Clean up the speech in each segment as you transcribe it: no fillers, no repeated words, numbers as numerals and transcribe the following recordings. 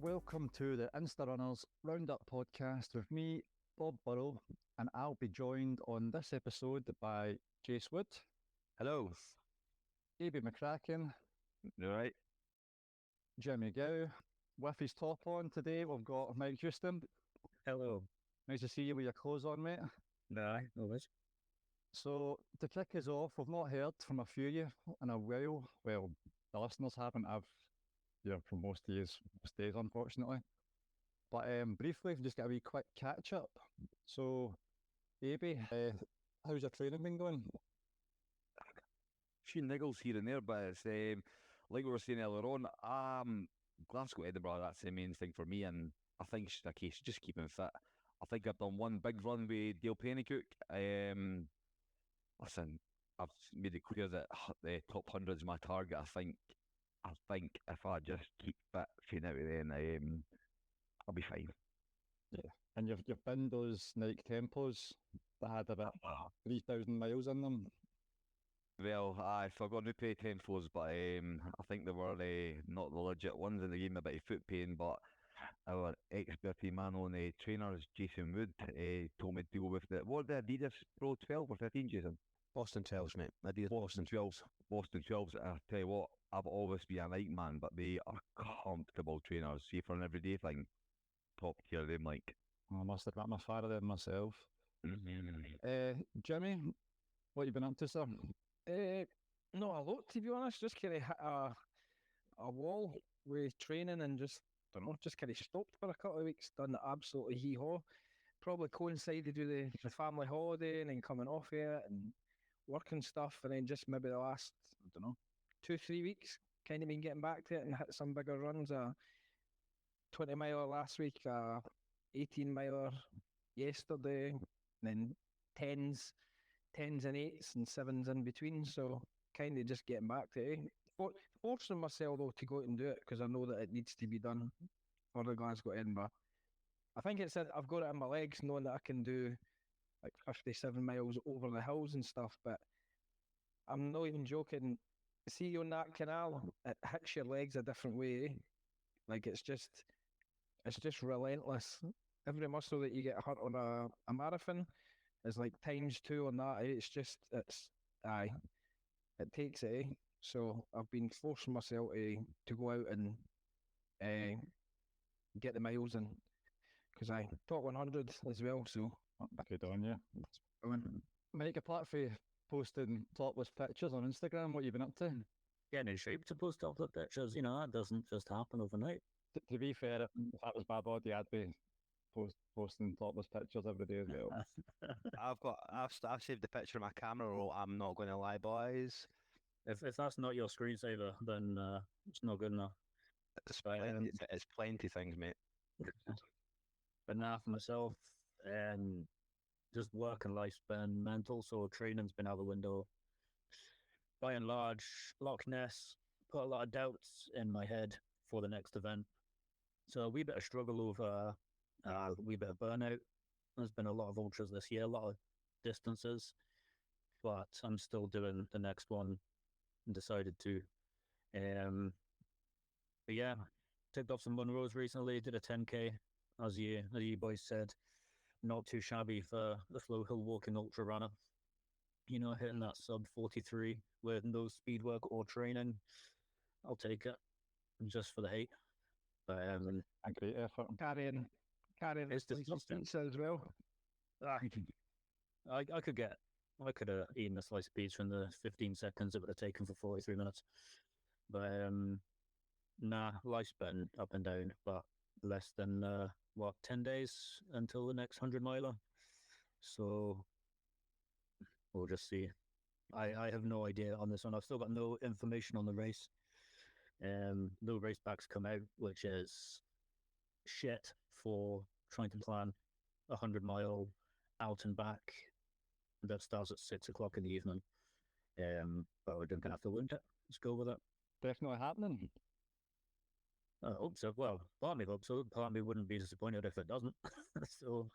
Welcome to the Insta Runners Roundup podcast with me, Bob Burrow, and I'll be joined on this episode by Jase Wood. Hello. Abie McCracken. You all right? Jimmy Gow. With his top on today, we've got Mike Houston. Hello. Nice to see you with your clothes on, mate. No worries. So, to kick us off, we've not heard from a few of you in a while. Well, the listeners haven't. I've for most days, unfortunately. But briefly, just got a wee quick catch up. So, Abie, how's your training been going? A few niggles here and there, but it's like we were saying earlier on, Glasgow, Edinburgh, that's the main thing for me, and I think it's a case of just keeping fit. I think I've done one big run with Dale Pennycook. Listen, I've made it clear that the top 100 is my target. I think if I just keep fit for now, then I'll be fine. Yeah, and you've been those Nike Tempos that had about 3,000 miles in them. Well, I forgot to pay Tempos, but I think they were not the legit ones, and they gave me a bit of foot pain. But our expert man on trainers, Jason Wood, told me to go with what the Adidas Pro 12 or 13, Jason? Boston 12s, mate. Adidas Boston 12s. Boston 12s. I tell you what, I've always been a Nike man, but they are comfortable trainers. See, for an everyday thing, top tier. Them like. I must admit, I'm a fan of them myself. Mm-hmm. Jimmy, what you been up to, sir? Not a lot, to be honest. Just kind of hit a wall with training and just kind of stopped for a couple of weeks. Done absolutely hee-haw. Probably coincided with the family holiday and then coming off it and work and stuff. And then just maybe the last, 2-3 weeks, kind of been getting back to it and hit some bigger runs. 20 miler last week, 18 miler yesterday, and then 10s and 8s and 7s in between. So kind of just getting back to it. Forcing myself though to go out and do it because I know that it needs to be done for the Glasgow Edinburgh. I think it's that I've got it in my legs knowing that I can do like 57 miles over the hills and stuff, but I'm not even joking. See, on that canal, it hits your legs a different way. Like it's just relentless. Every muscle that you get hurt on a marathon is like ×2 on that. It takes it. So I've been forcing myself to go out and get the miles in because I top 100 as well. So good on you. Mike, apart from posting topless pictures on Instagram, what you been up to? Getting in shape to post topless pictures, that doesn't just happen overnight. To be fair, if that was my body, I'd be posting topless pictures every day as well. I've saved the picture of my camera roll. I'm not going to lie, boys. If that's not your screensaver, then it's not good enough. It's plenty things, mate. But now for myself, just work and life's been mental, so training's been out the window. By and large, Loch Ness put a lot of doubts in my head for the next event. So a wee bit of struggle over a wee bit of burnout. There's been a lot of ultras this year, a lot of distances, but I'm still doing the next one and decided to. But yeah, ticked off some Munros recently, did a 10K, as you boys said. Not too shabby for the Flow Hill walking ultra runner. Hitting that sub 43 with no speed work or training. I'll take it just for the hate. But a great effort. Carrying it's pizza as well. I could have eaten a slice of pizza in the 15 seconds it would have taken for 43 minutes. But life's been up and down, but less than 10 days until the next 100 miler. So we'll just see. I have no idea on this one. I've still got no information on the race. No race packs come out, which is shit for trying to plan a 100-mile out and back that starts at 6 o'clock in the evening. But we're going to have to win it. Let's go with it. Definitely happening. I hope so. Well, part of me hopes so. Part of me wouldn't be disappointed if it doesn't. So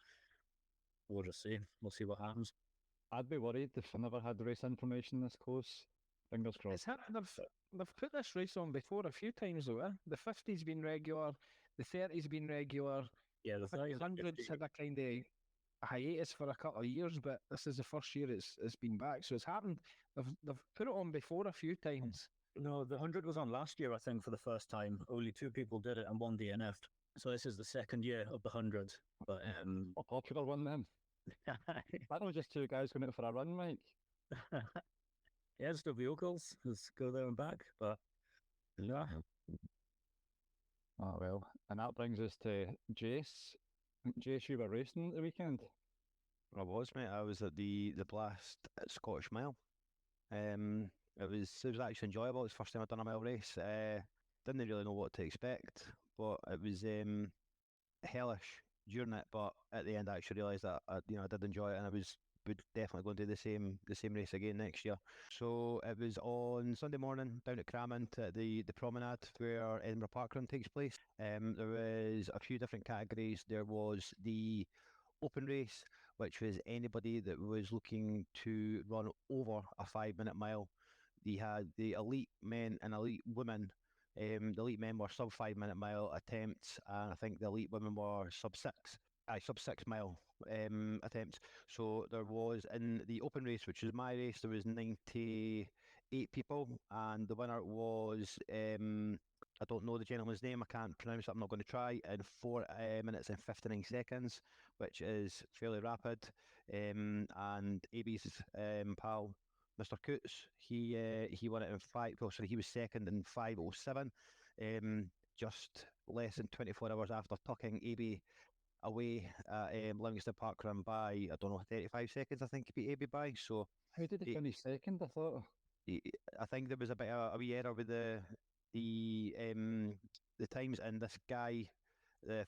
we'll just see. We'll see what happens. I'd be worried if I never had race information this close. Fingers crossed. They've put this race on before a few times though. The 50's been regular. The 30's been regular. Yeah, the I think 100's had a kind of hiatus for a couple of years, but this is the first year it's been back. So it's happened. They've put it on before a few times. No, the 100 was on last year, I think, for the first time. Only 2 people did it and 1 DNF'd. So this is the second year of the 100. But A popular one then. That was just 2 guys going out for a run, Mike. yeah, just the vehicles, just go there and back. But yeah, Oh well, and that brings us to Jase. Jase, you were racing the weekend. I was, mate. I was at the Blast at Scottish Mile. It was actually enjoyable. It was the first time I'd done a mile race. Didn't really know what to expect, but it was hellish during it. But at the end, I actually realised that I did enjoy it, and would definitely go and do the same race again next year. So it was on Sunday morning down at Cumbernauld at the promenade where Edinburgh Parkrun takes place. There was a few different categories. There was the open race, which was anybody that was looking to run over a 5-minute mile. They had the elite men and elite women. The elite men were sub 5-minute mile attempts, and I think the elite women were sub 6 mile attempts. So there was, in the open race, which was my race, there was 98 people, and the winner was I don't know the gentleman's name, I can't pronounce it, I'm not going to try, in 4 minutes and 59 seconds, which is fairly rapid. And Abie's pal, Mr. Coots, he won it in he was second in 5:07, just less than 24 hours after tucking Abie away at Livingston Parkrun by, I don't know, 35 seconds, I think he beat Abie by. So How did he finish second? I thought. I think there was a bit of a wee error with the times, and this guy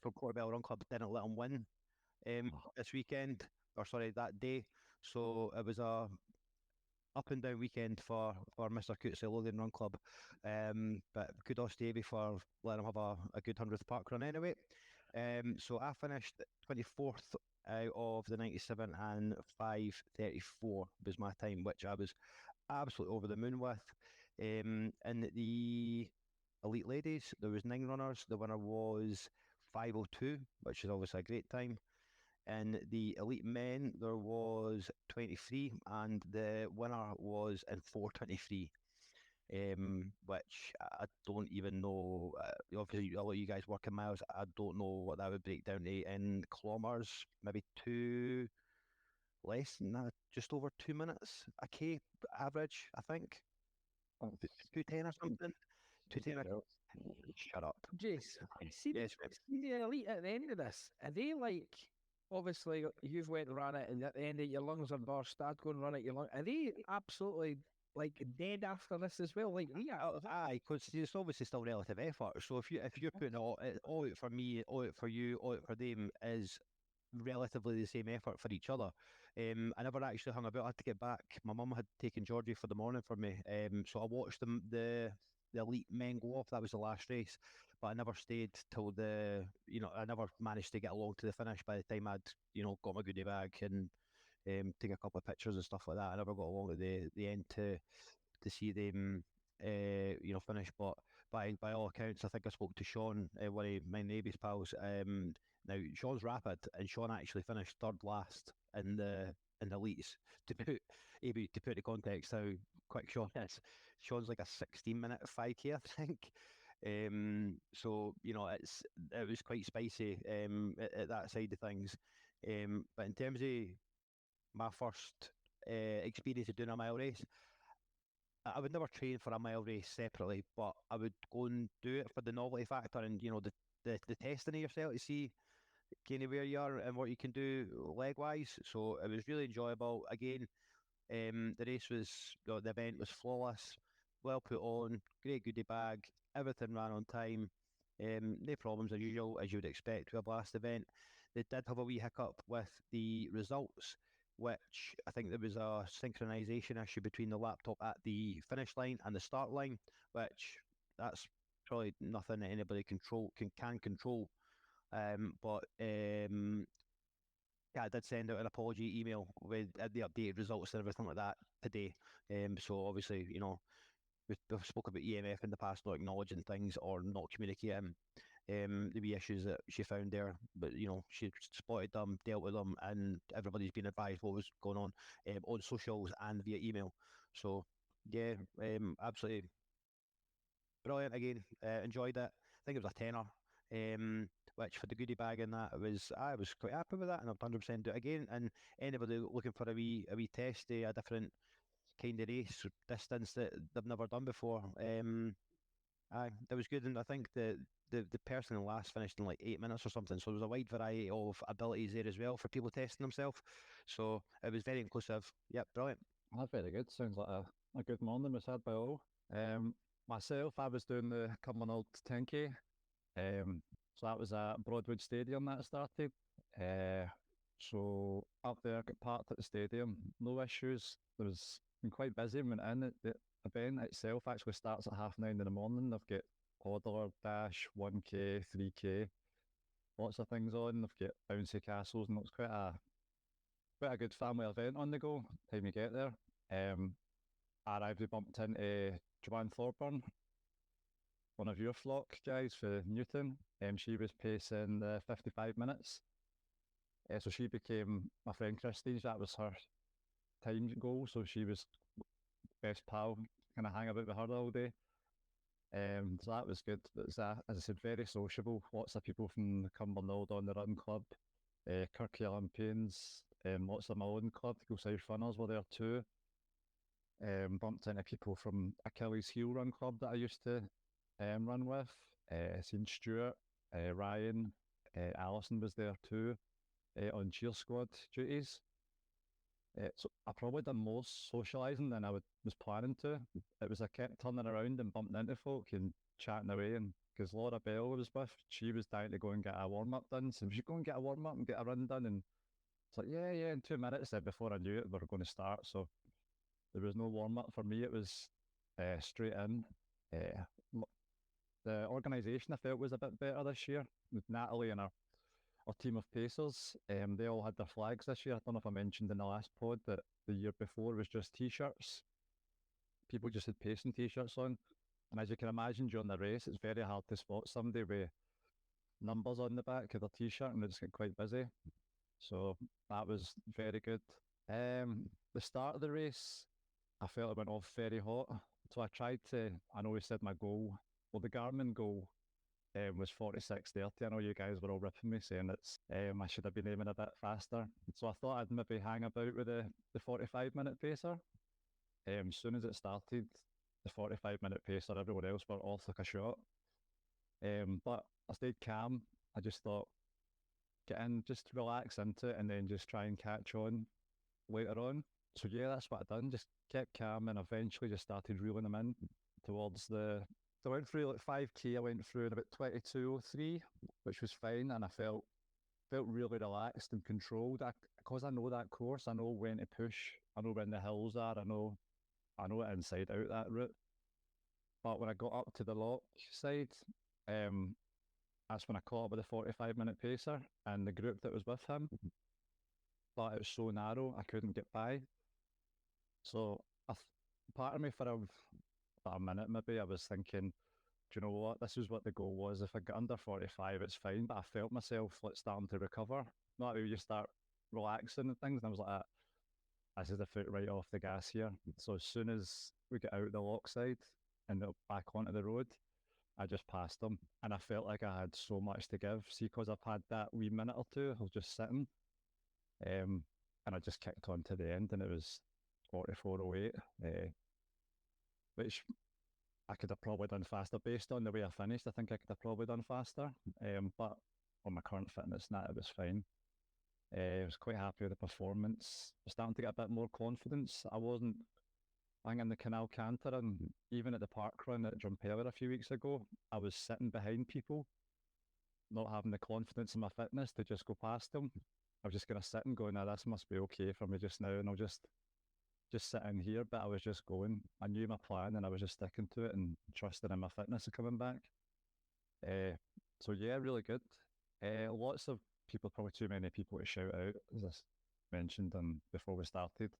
from Cumbernauld Run Club didn't let him win this weekend, or sorry, that day. So it was a up and down weekend for Mr. Coots at Lothian Run Club. But kudos to Abie for letting him have a good 100th park run anyway. So I finished 24th out of the 97, and 5:34 was my time, which I was absolutely over the moon with. In the elite ladies, there was 9 runners. The winner was 5:02, which is obviously a great time. In the elite men, there was 23, and the winner was in 4:23. Which I don't even know. Obviously, a lot of you guys work in miles. I don't know what that would break down to in kilometres. Maybe 2 less than that, just over 2 minutes a K average, I think. 2:10 or something. 2:10. Shut up. Jace, see, Yes, mate. see the elite at the end of this, are they like, obviously you've went and ran it, and at the end of it, your lungs are burst, I'd go and run it, your lungs, are they absolutely like dead after this as well? Like, yeah, Aye, because it's obviously still relative effort. So if you're putting all out for me, all out for you, all out for them, is relatively the same effort for each other. I never actually hung about. I had to get back. My mum had taken Georgie for the morning for me. So I watched the elite men go off. That was the last race, but I never stayed till I never managed to get along to the finish by the time I'd got my goodie bag and take a couple of pictures and stuff like that. I never got along at the end to see them finish. But by all accounts, I think I spoke to Sean, one of my neighbours pals. Now Sean's rapid, and Sean actually finished third last in the elites. To put the context how quick Sean is, Sean's like a 16-minute 5K, I think. So it was quite spicy at that side of things. But in terms of my first experience of doing a mile race, I would never train for a mile race separately, but I would go and do it for the novelty factor and the testing of yourself to see kind of where you are and what you can do leg wise. So it was really enjoyable. Again, the event was flawless, well put on, great goodie bag, everything ran on time. No problems as usual, as you would expect with a Blast event. They did have a wee hiccup with the results, which I think there was a synchronization issue between the laptop at the finish line and the start line, which that's probably nothing that anybody can control. But yeah, I did send out an apology email with the updated results and everything like that today. So obviously, we've spoken about EMF in the past, not acknowledging things or not communicating. the wee issues that she found there, but she spotted them, dealt with them, and everybody's been advised what was going on socials and via email. So yeah, absolutely brilliant again. Enjoyed it. I think it was a tenner. Which for the goodie bag and that, I was quite happy with that, and I'd 100% do it again. And anybody looking for a wee test, a different kind of race distance that they've never done before, aye, that was good. And I think the person in last finished in like 8 minutes or something, so there was a wide variety of abilities there as well for people testing themselves. So it was very inclusive. Yep, brilliant. That's very good. Sounds like a good morning was had by all. Myself, I was doing the Cumbernauld 10K. So that was at Broadwood Stadium that started. So up there, got parked at the stadium, no issues. There was been quite busy. Went in. The event itself actually starts at 9:30 in the morning. They've got Hodler, Dash, 1K, 3K, lots of things on. They've got bouncy castles, and it's quite a good family event on the go. Time you get there. We bumped into Joanne Thorburn, one of your flock guys for Newton. She was pacing the 55 minutes. So she became my friend Christine. That was her time goal. So she was best pal, kind of hang about with her all day. So that was good. It was, as I said, very sociable. Lots of people from Cumbernauld on the run club. Kirky Olympians, lots of my own club, Go South Runners were there too. Bumped into people from Achilles Heel Run Club that I used to run with. Seen Stuart, Ryan, Alison was there too on cheer squad duties. So I probably done more socialising than I was planning to. It was I kept turning around and bumping into folk and chatting away, and because Laura Bell was with, she was dying to go and get a warm-up done, so we should go and get a warm-up and get a run done, and it's like, yeah, in 2 minutes. Before I knew it, we were going to start, so there was no warm-up for me. It was straight in. The organisation I felt was a bit better this year, with Natalie and our team of pacers. They all had their flags this year. I don't know if I mentioned in the last pod that the year before was just t-shirts. People just had pacing t-shirts on, and as you can imagine, during the race it's very hard to spot somebody with numbers on the back of their t-shirt, and they just get quite busy. So that was very good. The start of the race, I felt it went off very hot, so I know we said my goal, well, the Garmin goal was 46:30. I know you guys were all ripping me saying I should have been aiming a bit faster. So I thought I'd maybe hang about with the 45-minute pacer. As soon as it started, the 45-minute pacer, everyone else were off like a shot. But I stayed calm. I just thought, get in, just relax into it, and then just try and catch on later on. So yeah, that's what I done. Just kept calm, and eventually just started reeling them in towards I went through like 5K. I went through in about 22:03, which was fine, and I felt really relaxed and controlled. Because I know that course, I know when to push. I know when the hills are. I know it inside out, that route. But when I got up to the lock side, that's when I caught up with the 45-minute pacer and the group that was with him. But it was so narrow, I couldn't get by. So part of me for about a minute maybe, I was thinking, do you know what, this is what the goal was. If I get under 45, it's fine. But I felt myself like starting to recover. Not that you start relaxing and things, and I was like, this is the foot right off the gas here. So as soon as we get out the lock side and back onto the road, I just passed them, and I felt like I had so much to give. See, because I've had that wee minute or two, I was just sitting, and I just kicked on to the end, and it was 44:08, which I could have probably done faster based on the way I finished. I think I could have probably done faster, but on my current fitness, it was fine. I was quite happy with the performance. I was starting to get a bit more confidence. I wasn't hanging the Canal Canter, and even at the park run at Drumpeller a few weeks ago, I was sitting behind people, not having the confidence in my fitness to just go past them. I was just going to sit and go, this must be okay for me just now, and I'll just sit in here. But I was just going. I knew my plan, and I was just sticking to it and trusting in my fitness coming back. So yeah, really good. Lots of people, probably too many people to shout out, as I mentioned before we started.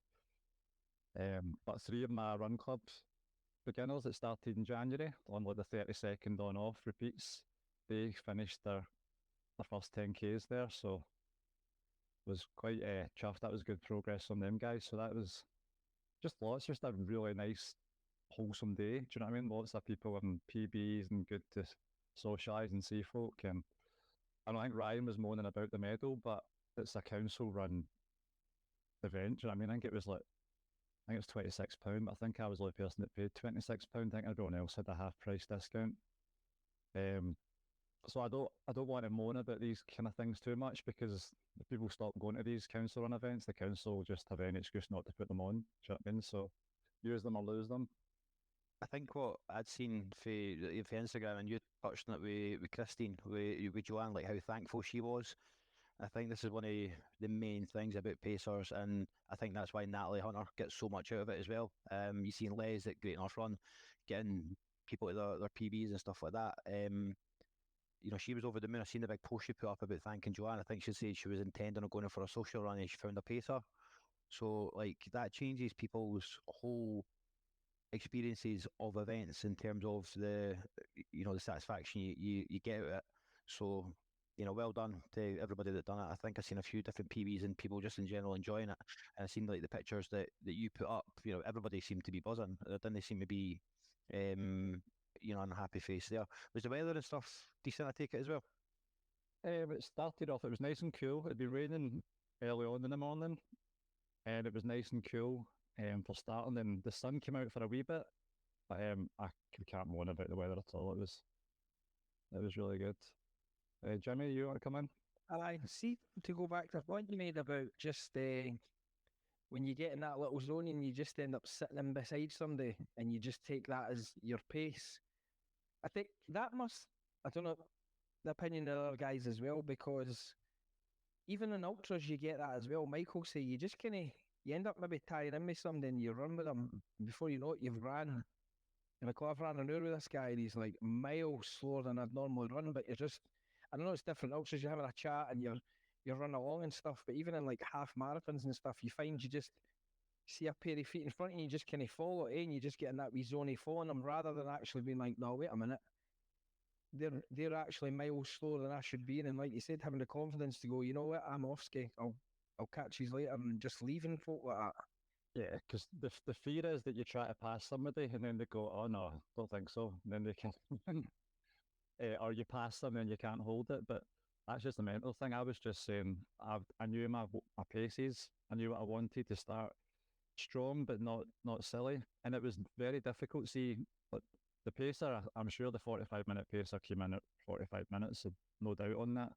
But 3 of my run clubs beginners that started in January on like the 30-second on off repeats, they finished their first 10Ks there, so was quite chuffed. That was good progress on them guys. So that was just a really nice, wholesome day. Do you know what I mean? Lots of people having PBs and good to socialise and see folk. And I don't think Ryan was moaning about the medal, but it's a council-run event. Do you know what I mean? I think it was £26, but I think I was the only person that paid £26. I think everyone else had a half-price discount. So I don't want to moan about these kind of things too much, because if people stop going to these council-run events, the council will just have any excuse not to put them on. Do you know what I mean? So use them or lose them. I think what I'd seen for Instagram, and you touched on it with Christine, with Joanne, like how thankful she was. I think this is one of the main things about Pacers, and I think that's why Natalie Hunter gets so much out of it as well. You've seen Les at Great North Run getting people to their PBs and stuff like that. She was over the moon. I seen the big post she put up about thanking Joanne. I think she said she was intending on going for a social run and she found a pacer. So like that changes people's whole experiences of events in terms of the satisfaction you get out of it. So well done to everybody that done it. I think I've seen a few different PBs and people just in general enjoying it. And I've seen like the pictures that you put up. Everybody seemed to be buzzing. There didn't seem to be unhappy face there. Was the weather and stuff decent, I take it, as well? It started off, it was nice and cool. It'd be raining early on in the morning, and it was nice and cool for starting. Then the sun came out for a wee bit, but I can't moan about the weather at all. It was really good. Jimmy, you want to come in? I see, to go back to the point you made about just when you get in that little zone and you just end up sitting in beside somebody and you just take that as your pace. I think that I don't know, the opinion of other guys as well, because even in ultras you get that as well. Michael say you just you end up maybe tying in with somebody and you run with them. Before you know it, you've ran. I've ran an hour with this guy and he's like miles slower than I'd normally run, but I don't know, it's different ultras, you're having a chat and you're running along and stuff, but even in like half marathons and stuff, you find you just see a pair of feet in front of you, you just kind of follow it, and you just get in that wee zone of following them, rather than actually being like, no, wait a minute, they're actually miles slower than I should be, and like you said, having the confidence to go, you know what, I'm off ski, I'll catch you later, and just leaving folk like that. Yeah, because the fear is that you try to pass somebody and then they go, oh no, don't think so, and then they can or you pass them and you can't hold it. But that's just a mental thing. I was just saying, I knew my paces. I knew what I wanted to start strong, but not silly. And it was very difficult. See, but the pacer, I'm sure the 45-minute pacer came in at 45 minutes, so no doubt on that.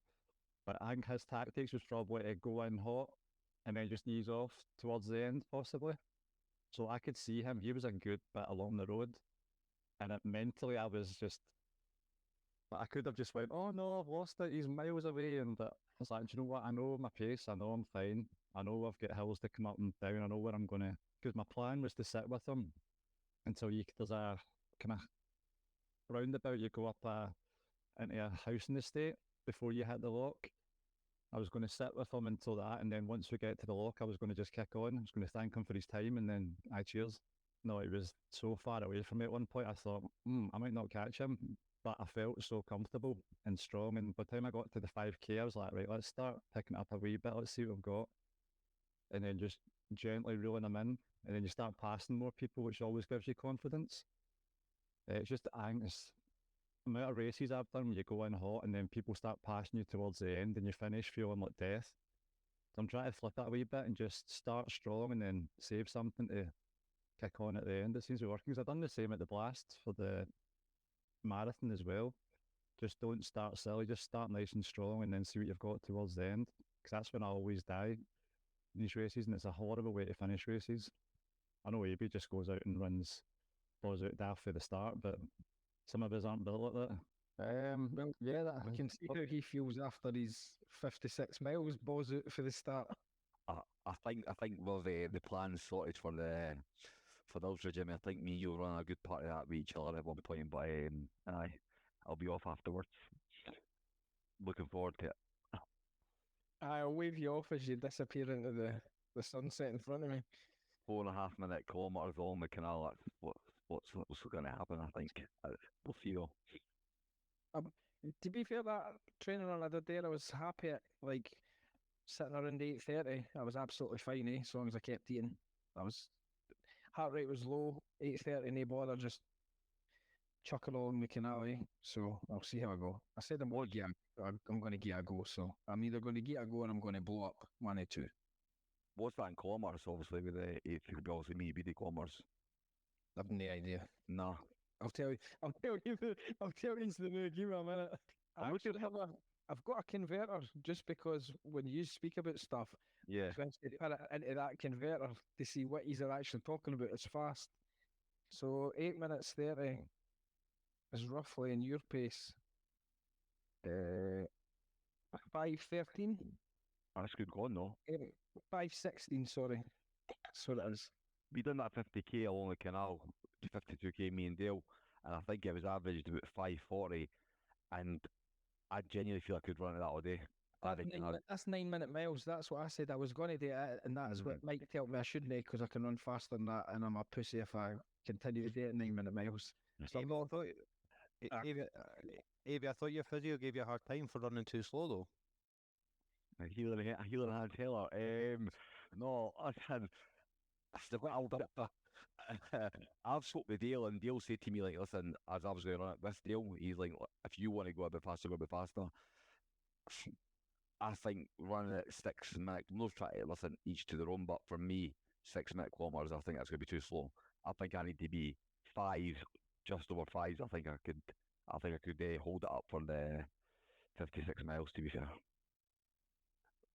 But I think his tactics was probably to go in hot and then just ease off towards the end, possibly. So I could see him. He was a good bit along the road. And mentally, I was just, I could have just went, oh no, I've lost it, he's miles away. And I was like, do you know what? I know my pace, I know I'm fine. I know I've got hills to come up and down. I know where I'm going to, because my plan was to sit with him until there's a kind of roundabout, you go up into a housing estate before you hit the lock. I was going to sit with him until that, and then once we get to the lock, I was going to just kick on. I was going to thank him for his time, and then cheers. No, he was so far away from me at one point, I thought, I might not catch him, but I felt so comfortable and strong, and by the time I got to the 5K, I was like, right, let's start picking it up a wee bit, let's see what we've got, and then just gently reeling them in, and then you start passing more people, which always gives you confidence. It's just, I think it's the amount of races I've done where you go in hot and then people start passing you towards the end and you finish feeling like death. So I'm trying to flip it a wee bit and just start strong and then save something to kick on at the end. It seems to be working, because I've done the same at the Blast for the marathon as well. Just don't start silly, just start nice and strong and then see what you've got towards the end, because that's when I always die in these races, and it's a horrible way to finish races. I know Abie just goes out and blows out daft for the start, but some of us aren't built like that. Well, yeah, I can see how he feels after his 56 miles, balls out for the start. I think we've the plans sorted for the Ultra, Jimmy. I think me and you'll run a good part of that with each other at one point, but aye, I'll be off afterwards. Looking forward to it. I'll wave you off as you disappear into the sunset in front of me. 4.5 minute kilometres along the canal. That's what's going to happen, I think. We'll see though. To be fair, that training run I did there, I was happy at like sitting around 8:30. I was absolutely fine, as long as I kept eating. Heart rate was low, 8:30, no bother, just chuck along the canal, So I'll see how I go. I said I'm going to give it a go, so I'm either going to give it a go or I'm going to blow up one or two. What's that in kilometres, obviously, with the 8 could be obviously me, BD kilometres. I've no idea. Nah. I'll tell you the new. Give me a minute. I've got a converter just because when you speak about stuff, Yeah. put it into that converter to see what he's actually talking about. It's fast. So 8 minutes 30 is roughly in your pace. 5:13. That's good going, though. 5:16, sorry. That's what it is. We done that 50k along the canal, 52k me and Dale, and I think it was averaged about 5:40, and I genuinely feel I could run it that all day. That's 9-minute miles. That's what I said I was going to do it, and that is what Mike told me I shouldn't, because I can run faster than that, and I'm a pussy if I continue to do it 9-minute miles. Abie, I thought your physio gave you a hard time for running too slow, though. A healing hand tailor. No, I've spoke with Dale, and Dale said to me, like, listen, as I was going to run it with Dale, he's like, if you want to go a bit faster, go a bit faster. I think running at 6 minutes, I'm not trying to listen each to their own, but for me, 6-minute kilometres, I think that's going to be too slow. I think I need to be 5, just over 5. I think I could hold it up for the 56 miles, to be fair.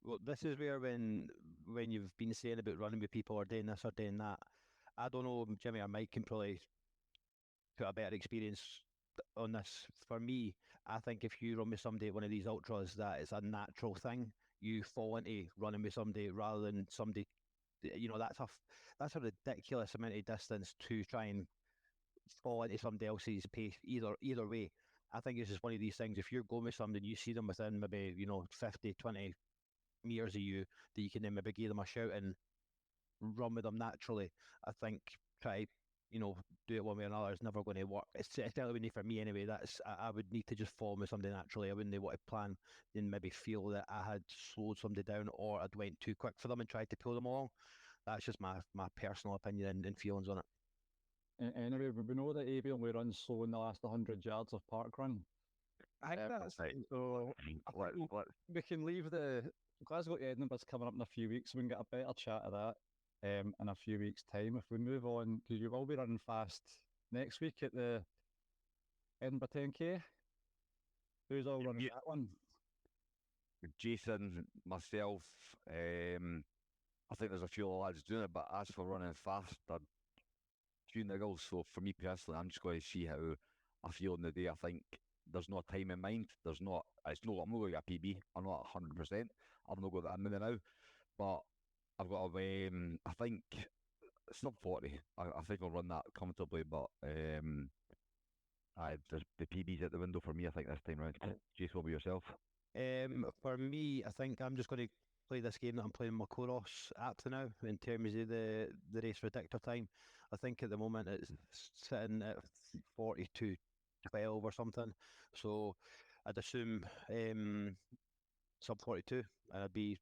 Well, this is where when you've been saying about running with people or doing this or doing that, I don't know, Jimmy or Mike can probably put a better experience on this. For me, I think if you run with somebody at one of these ultras, that it's a natural thing. You fall into running with somebody rather than somebody, that's a ridiculous amount of distance to try and fall into somebody else's pace either way. I think it's just one of these things. If you're going with somebody, you see them within maybe 50, 20 meters of you, that you can then maybe give them a shout and run with them naturally. I think try do it one way or another is never going to work. It's certainly for me anyway. I would need to just fall with somebody naturally. I wouldn't want to plan and maybe feel that I had slowed somebody down or I'd went too quick for them and tried to pull them along. That's just my personal opinion and feelings on it. Anyway, we know that Abie only runs slow in the last 100 yards of park run. I think that's right. So we can leave the Glasgow to Edinburgh's coming up in a few weeks. We can get a better chat of that in a few weeks' time. If we move on, because you will be running fast next week at the Edinburgh 10K. Who's all running that one? Jason, myself, I think there's a few lads doing it, but as for running fast, a few niggles. So for me personally, I'm just going to see how I feel in the day. I think there's no time in mind. I'm not going to get a PB. I'm not 100%. I've not got that in me now, but I've got a, I think sub 40. I think I'll run that comfortably, but there's the PB's at the window for me, I think, this time round. Jase, what about yourself? For me, I think I'm just going to play this game that I'm playing my Coros app to now in terms of the race predictor time. I think at the moment it's sitting at 42:12 or something. So I'd assume sub 42, and I'd be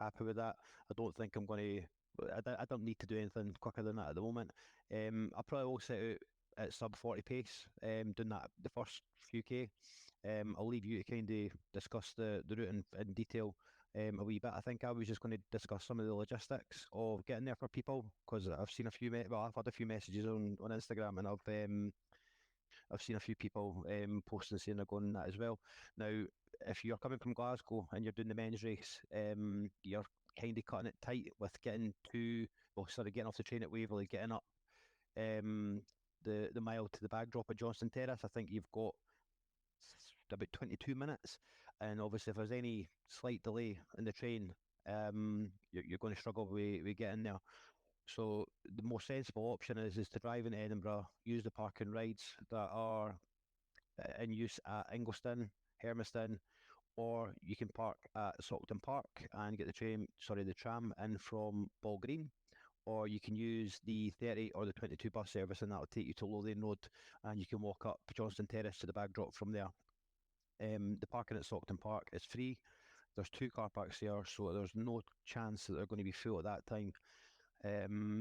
happy with that. I don't think I'm going to. I don't need to do anything quicker than that at the moment. I probably will set out at sub 40 pace, doing that the first few K. I'll leave you to kind of discuss the route in detail a wee bit. I think I was just going to discuss some of the logistics of getting there for people, because I've seen I've had a few messages on Instagram, and I've seen a few people posting saying they're going that as well. Now, if you're coming from Glasgow and you're doing the men's race, you're kind of cutting it tight with getting off the train at Waverley, getting up the mile to the bag drop at Johnston Terrace. I think you've got about 22 minutes, and obviously if there's any slight delay in the train, you're going to struggle with getting there. So the more sensible option is to drive into Edinburgh, use the parking rides that are in use at Ingliston, Hermiston, or you can park at Saughton Park and get the tram in from Ball Green, or you can use the 30 or the 22 bus service, and that'll take you to Lothian Road, and you can walk up Johnston Terrace to the bag drop from there. The parking at Stockton Park is free. There's 2 car parks there, so there's no chance that they're going to be full at that time.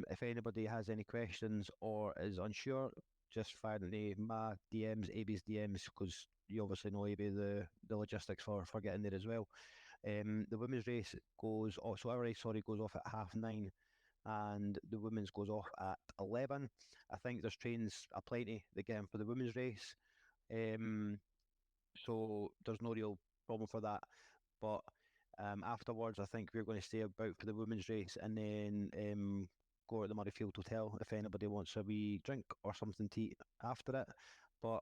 If anybody has any questions or is unsure, just fire into my DMs, Abie's DMs, because you obviously know Abie, the logistics for getting there as well. The women's race goes off, so our race, goes off at 9:30, and the women's goes off at 11. I think there's trains aplenty again for the women's race, so there's no real problem for that. But afterwards, I think we're going to stay about for the women's race, and then go at the Murrayfield Hotel if anybody wants a wee drink or something to eat after it. But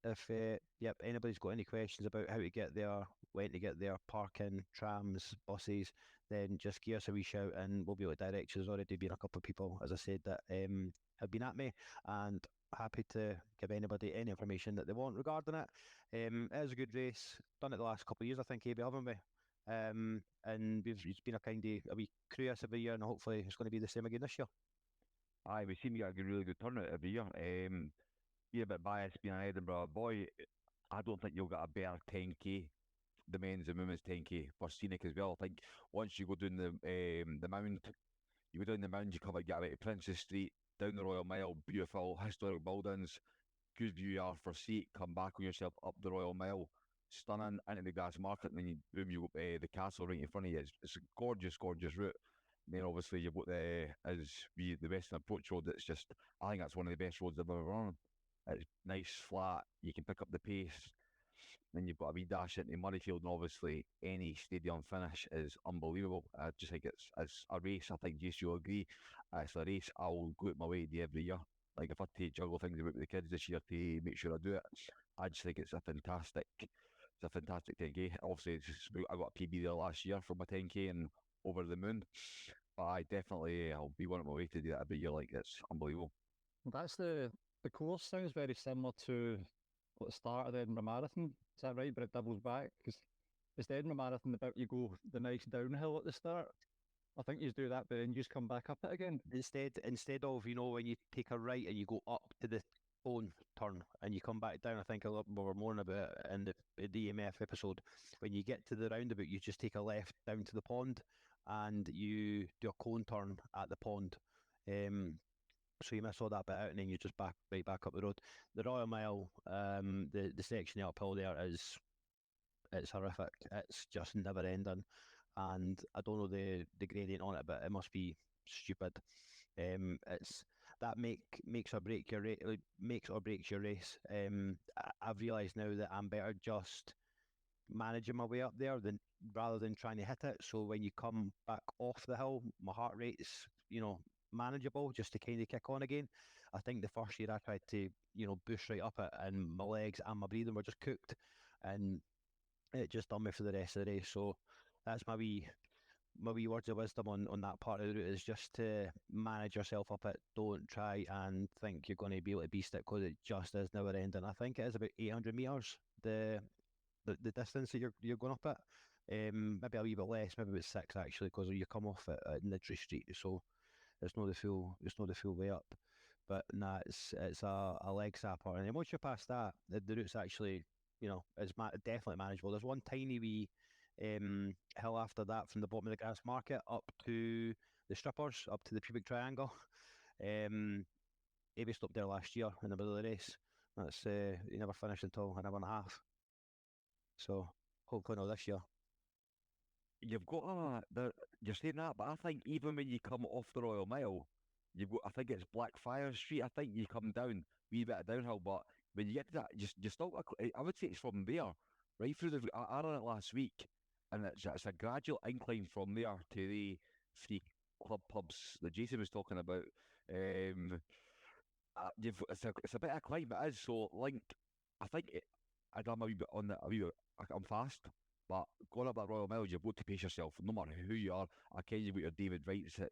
if anybody's got any questions about how to get there, when to get there, parking, trams, buses, then just give us a wee shout and we'll be able to direct you. There's already been a couple of people, as I said, that have been at me, and happy to give anybody any information that they want regarding it. It is a good race. Done it the last couple of years, I think, Abie, haven't we? And it's been a wee cruise every year, and hopefully it's going to be the same again this year. Aye, we seem to get a really good turnout every year. Be a bit biased being an Edinburgh boy. I don't think you'll get a better 10k, the men's and women's 10k for scenic as well. I think once you go down the mound, you go down the mound, you get away to Princess Street, down the Royal Mile, beautiful historic buildings, good view you are for seat, come back on yourself up the Royal Mile, stunning, into the Grass Market, and then boom, you go the castle right in front of you. It's a gorgeous, gorgeous route. And then obviously you've got the Western Approach Road. It's just, I think that's one of the best roads I've ever run. It's nice, flat, you can pick up the pace. Then you've got a wee dash into Murrayfield, and obviously any stadium finish is unbelievable. I just think it's a race. I think Jase, you'll agree. It's a race I will go out my way to do every year. Like if I take juggle things about with the kids this year to make sure I do it, I just think it's a fantastic 10k. Obviously, I got a PB there last year for my 10k and over the moon. But I'll be one of my way to do that every year. Like it's unbelievable. That's the course sounds very similar to what the start of the Edinburgh Marathon. Is that right? But it doubles back because it's the Edinburgh Marathon about you go the nice downhill at the start. I think you do that, but then you just come back up it again. Instead of, when you take a right and you go up to the phone turn and you come back down, I think we were mourning about it in the EMF episode. When you get to the roundabout, you just take a left down to the pond and you do a cone turn at the pond. So you miss all that bit out and then you just right back up the road. The Royal Mile, the section uphill there it's horrific. It's just never ending. And I don't know the gradient on it, but it must be stupid. That makes or breaks your race. I've realised now that I'm better just managing my way up there rather than trying to hit it. So when you come back off the hill, my heart rate's manageable, just to kind of kick on again. I think the first year I tried to boost right up it, and my legs and my breathing were just cooked, and it just done me for the rest of the race. So that's my wee words of wisdom on that part of the route, is just to manage yourself up it. Don't try and think you're going to be able to beast it, because it just is never ending. I think it is about 800 metres the distance that you're going up it. Maybe a wee bit less, maybe about 6 actually, because you come off at Nidri Street, so it's not the full way up. But nah, it's a leg sapper, and then once you're past that, the route's actually it's definitely manageable. There's one tiny wee hill after that from the bottom of the Grass Market up to the Strippers, up to the Pubic Triangle. Abie stopped there last year in the middle of the race. That's he never finished until an hour and a half. So hopefully not this year. You've got you're saying that, but I think even when you come off the Royal Mile, you've got, I think it's Blackfriars Street. I think you come down wee bit of downhill, but when you get to that, you still. I would say it's from there right through I ran it last week, and it's a gradual incline from there to the 3 club pubs that Jason was talking about. It's a bit of a climb, it is. So linked, I think I'd done a wee bit on that. I'm fast, but going up that Royal Mile, you've got to pace yourself, no matter who you are. I can you with your David Wrights at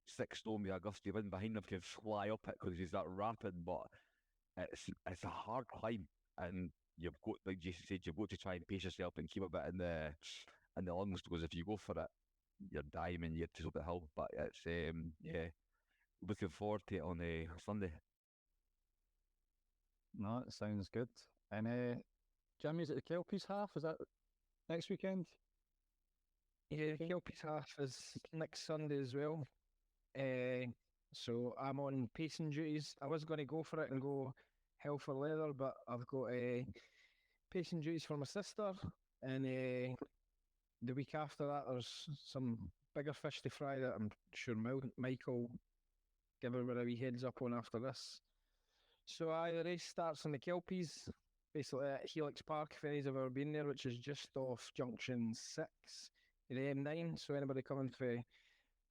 6 stone with a gusty wind behind him can fly up it because he's that rapid, but it's a hard climb, and you've got, like Jason said, you've got to try and pace yourself and keep a bit in the lungs, because if you go for it, you're dying when you get to the hill. But it's looking forward to it on Sunday. No, it sounds good. And Jimmy, is it the Kelpies half? Is that next weekend? Yeah, Kelpies half is next Sunday as well. So I'm on pacing duties. I was going to go for it and go hell for leather, but I've got pacing duties for my sister, and the week after that there's some bigger fish to fry that I'm sure Michael give her a wee heads up on after this. So the race starts on the Kelpies, basically at Helix Park, if anybody's ever been there, which is just off junction 6 in the M9. So anybody coming for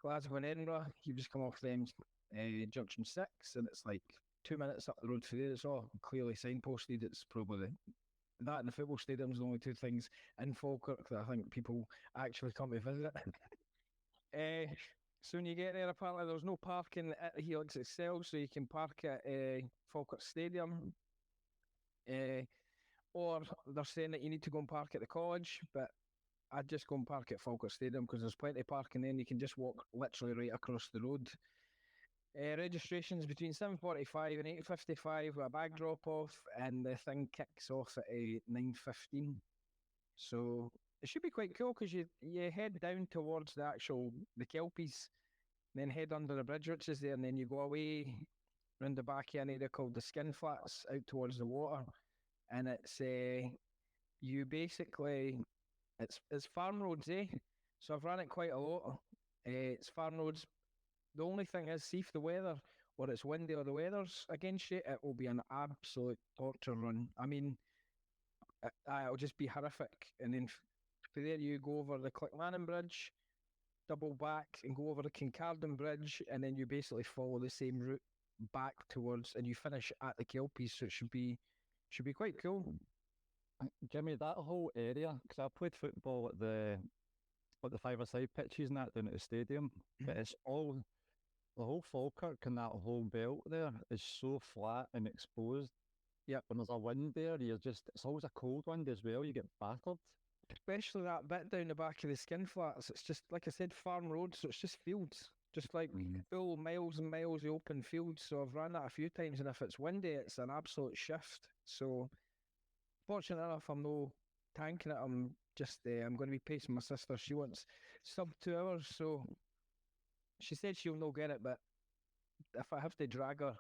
Glasgow and Edinburgh, you just come off them junction 6, and it's like 2 minutes up the road for there. It's all clearly signposted. It's probably that and the football stadium's the only two things in Falkirk that I think people actually come to visit. So when you get there, apparently there's no parking at the Helix itself, so you can park at Falkirk Stadium. Or they're saying that you need to go and park at the college, but I'd just go and park at Falkirk Stadium because there's plenty of parking there and you can just walk literally right across the road. Registration's between 7:45 and 8:55 with a bag drop off, and the thing kicks off at 9:15. So it should be quite cool because you head down towards the Kelpies, then head under the bridge which is there, and then you go away round the back of an area called the Skin Flats out towards the water, and it's you basically it's farm roads, so I've ran it quite a lot. It's farm roads. The only thing is, see if the weather, or it's windy or the weather's against you, it will be an absolute torture run. I mean, it'll just be horrific. And then from there you go over the Clickmannon Bridge, double back and go over the Kincardine Bridge, and then you basically follow the same route back towards, and you finish at the Kelpies. So it should be quite cool. Jimmy, that whole area, because I played football at the 5-a-side pitches and that down at the stadium, but it's all, the whole Falkirk and that whole belt there is so flat and exposed. Yep. When there's a wind there, it's always a cold wind as well, you get battered. Especially that bit down the back of the Skin Flats, it's just, like I said, farm roads, so it's just fields. Just like full miles and miles of open fields. So I've ran that a few times, and if it's windy, it's an absolute shift. So fortunate enough, I'm no tanking it. I'm just I'm going to be pacing my sister. She wants sub 2 hours, so she said she'll not get it, but if I have to drag her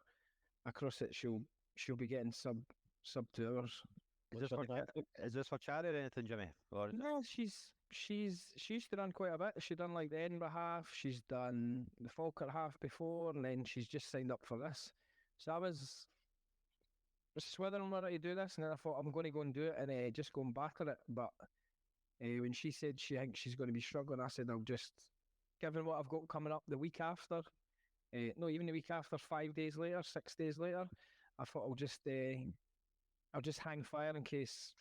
across it, she'll be getting sub 2 hours. Is this for charity or anything, Jimmy? Or No, she used to run quite a bit. She's done like the Edinburgh half, she's done the Falkirk half before, and then she's just signed up for this. So I was swithering her to do this, and then I thought I'm going to go and do it and just go and batter it. But when she said she thinks she's going to be struggling, I said I'll just, given what I've got coming up the week after, no, even the week after, 5 days later, 6 days later, I thought I'll just hang fire in case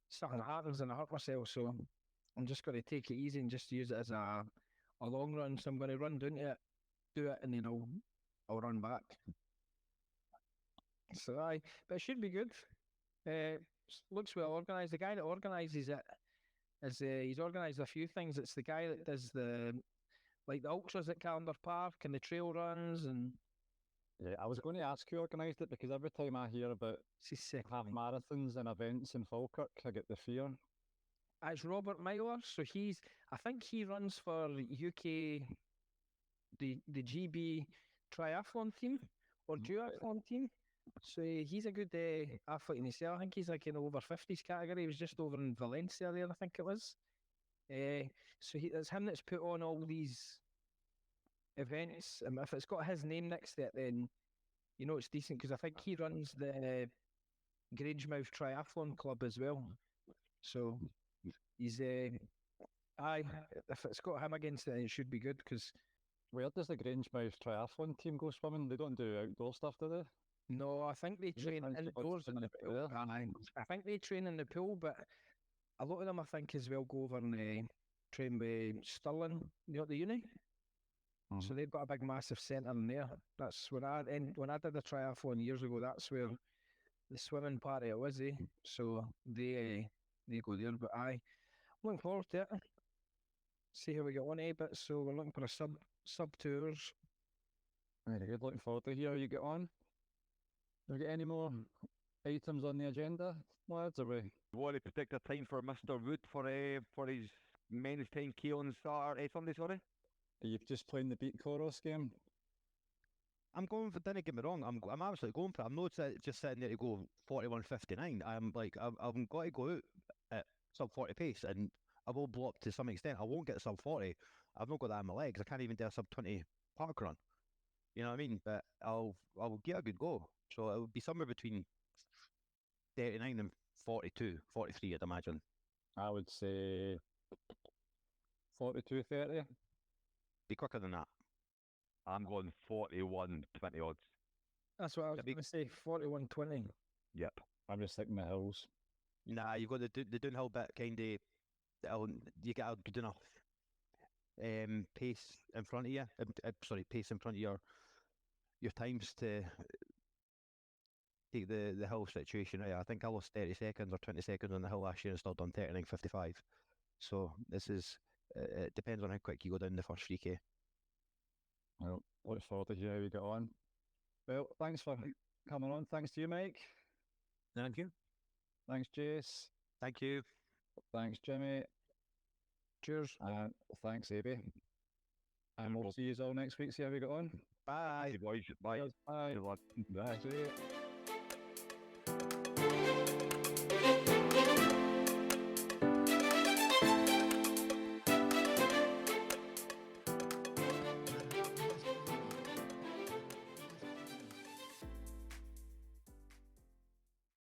something happens and I hurt myself. So I'm just going to take it easy and just use it as a long run. So I'm going to run down to it, do it, and then I'll run back. So but it should be good. Looks well organised. The guy that organises it is he's organised a few things. It's the guy that does the ultras at Calendar Park and the trail runs and. Yeah, I was going to ask who organised it, because every time I hear about half marathons and events in Falkirk, I get the fear. It's Robert Myler, so I think he runs for UK, the GB triathlon team or duathlon team. So he's a good athlete in himself. I think he's like in the over 50s category. He was just over in Valencia there, I think it was. So it's him that's put on all these events. If it's got his name next to it, then you know it's decent, because I think he runs the Grangemouth Triathlon Club as well. So he's if it's got him against it, it should be good. Because where does the Grangemouth Triathlon team go swimming? They don't do outdoor stuff, do they? No, I think they train indoors in the pool. I think they train in the pool, but a lot of them, I think, as well go over and train with Stirling, the uni. So they've got a big, massive centre in there. That's when I did the triathlon years ago. That's where the swimming part of it was. So they go there. But I'm looking forward to it. See how we get on, But so we're looking for a sub 2 hours. Very good. Looking forward to hear how you get on. Do you get any more items on the agenda? Lads away. You want to predict a time for Mr. Wood for his men's 10k on Sunday, sorry? You've just playing the beat Koros game. I'm going for. Don't get me wrong. I'm absolutely going for it. I'm not just sitting there to go 41.59. I'm like I'm got to go out at sub 40 pace, and I will blow up to some extent. I won't get sub 40. I've not got that in my legs. I can't even do a sub 20 park run. You know what I mean? But I'll get a good go. So it would be somewhere between 39 and 42, 43, I'd imagine. I would say 42-30. Be quicker than that. I'm going 41, 20 odds. That's what I was That'd be- going to say. 41-20. Yep. I'm just thinking the hills. Nah, you've got the downhill bit kind of. You get a good enough pace in front of you. Pace in front of your times to take the hill situation right. I think I lost 30 seconds or 20 seconds on the hill last year and still done 39.55. So this is it depends on how quick you go down the first 3k. Well, look forward to hear how you get on. Well, thanks for coming on. Thanks to you, Mike. Thank you. Thanks, Jase. Thank you. Thanks, Jimmy. Cheers. And thanks, Abie. And we'll see you all next week. See how we get on. Bye. Boys, bye. Cheers. Bye. Good luck. Bye. See you.